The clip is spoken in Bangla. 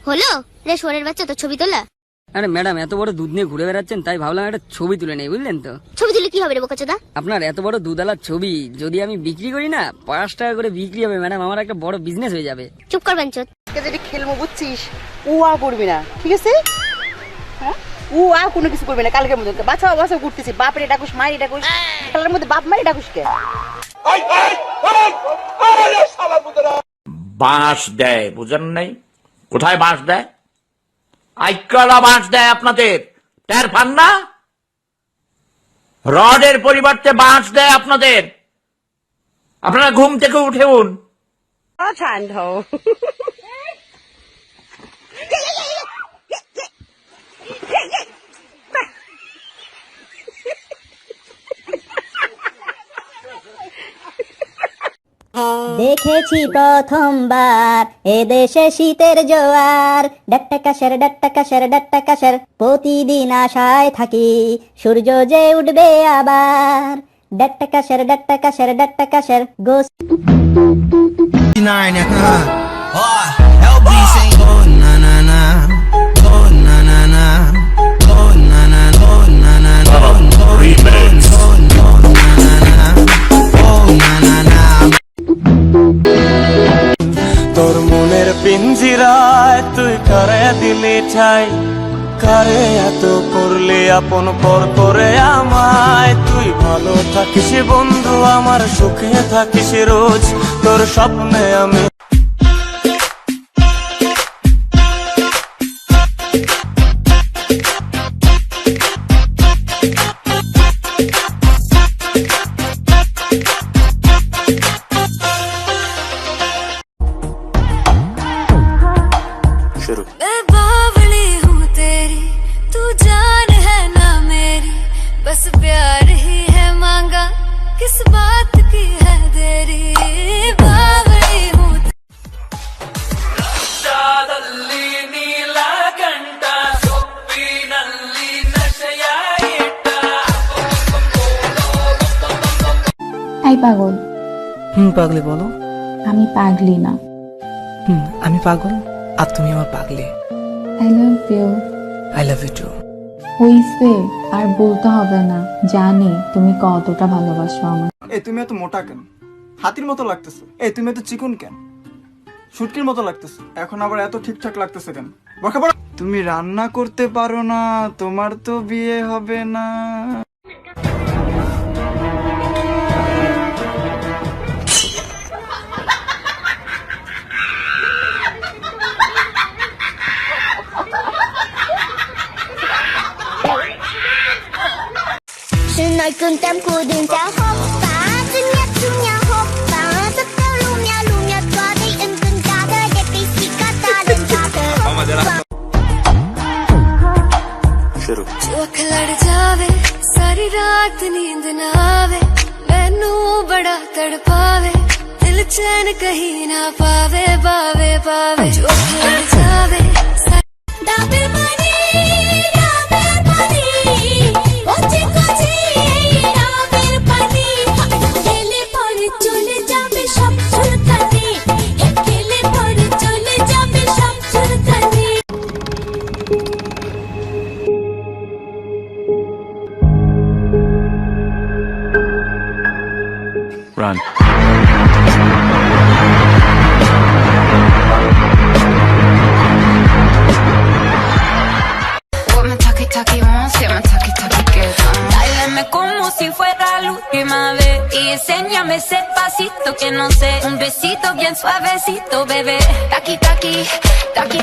হলো রে সোরের বাচ্চা, তো ছবি তোলা? আরে ম্যাডাম, এত বড় দুধ নিয়ে ঘুরে বেড়াচ্ছেন, তাই ভাবলাম একটা ছবি তুলে নেই, বুঝলেন তো। ছবি তুলে কি হবে রে বোকাচোদা? আপনার এত বড় দুধালার ছবি যদি আমি বিক্রি করি না, 5 টাকা করে বিক্রি হবে ম্যাডাম, আমার একটা বড় বিজনেস হয়ে যাবে। চুপ কর বাঞ্চোদ। যদি খেলবো বুঝছিস, উয়া করবি না, ঠিক আছে? হ্যাঁ, উয়া কোনো কিছু করবি না। কালকের মধ্যে বাচ্চা বাচ্চা ঘুরতেছি, বাপরে ডাকুস মারি ডাকুস, খেলার মধ্যে বাপ মারি ডাকুস কে? বাঁশ দেয়, বুঝেন নাই? কোথায় বাঁশ দেয়? আইকালা বাঁশ দেয় আপনাদের, টের পান না? রডের পরিবর্তে বাঁশ দেয় আপনাদের। আপনারা ঘুম থেকে উঠেউন। দেখেছি প্রথমবার এদেশে শীতের জোয়ার, ডাট্টাকাশের প্রতিদিন আশায় থাকি সূর্য যে উঠবে আবার, ডাট্টাকাশের গোস। তোর মনের পিঞ্জিরায় তুই কারে দিলি ঠাই, কারে এত করলি আপন পর করে আমায়। তুই ভালো থাকিস বন্ধু আমার, সুখে থাকিস রোজ, তোর স্বপ্নে আমি। मैं बावली हूँ तेरी, तू जान है ना मेरी, बस प्यार ही है मांगा, किस बात की है देरी। बावली हूँ এই পাগল। পাগলি বলো। আমি পাগলি না। আমি পাগল আর তুমি আমার পাগলি। I love you. I love you too. হইছে, আর বলতে হবে না, জানি তুমি কতটা ভালোবাসো আমার। এই তুমি এত মোটা কেন? হাতির মতো লাগতেছে। এই তুমি এত চিকন কেন? শুটকির মতো লাগতেছে। এখন আবার এত ঠিকঠাক লাগতেছে কেন? বকা বড়। তুমি রান্না করতে পারো না, তোমার তো বিয়ে হবে না। Nói cơn tam của đường cha hốc phá, chân nhát hốc phá, rất tao lu nhạt qua đây ân cơn ca thơ đẹp đi xì ca ta đừng cha thơ. जो अख लड़ जावे, सारी रात नींद ना आवे, मैनू बड़ा तड़पावे, दिल चैन कहीं ना पावे पावे पावे। जो अख लड़ जावे डाबे पानी कोचे कोचे डाबे पानी, अकेले पड़े चले जावे सब चुलकानी, अकेले पड़े चले जावे सब चुलकानी। Run. Talkie wants it, my talkie gets on. Báilame como si fuera la última vez y enséñame ese pasito que no sé, un besito bien suavecito, bebé. Taki taki, taki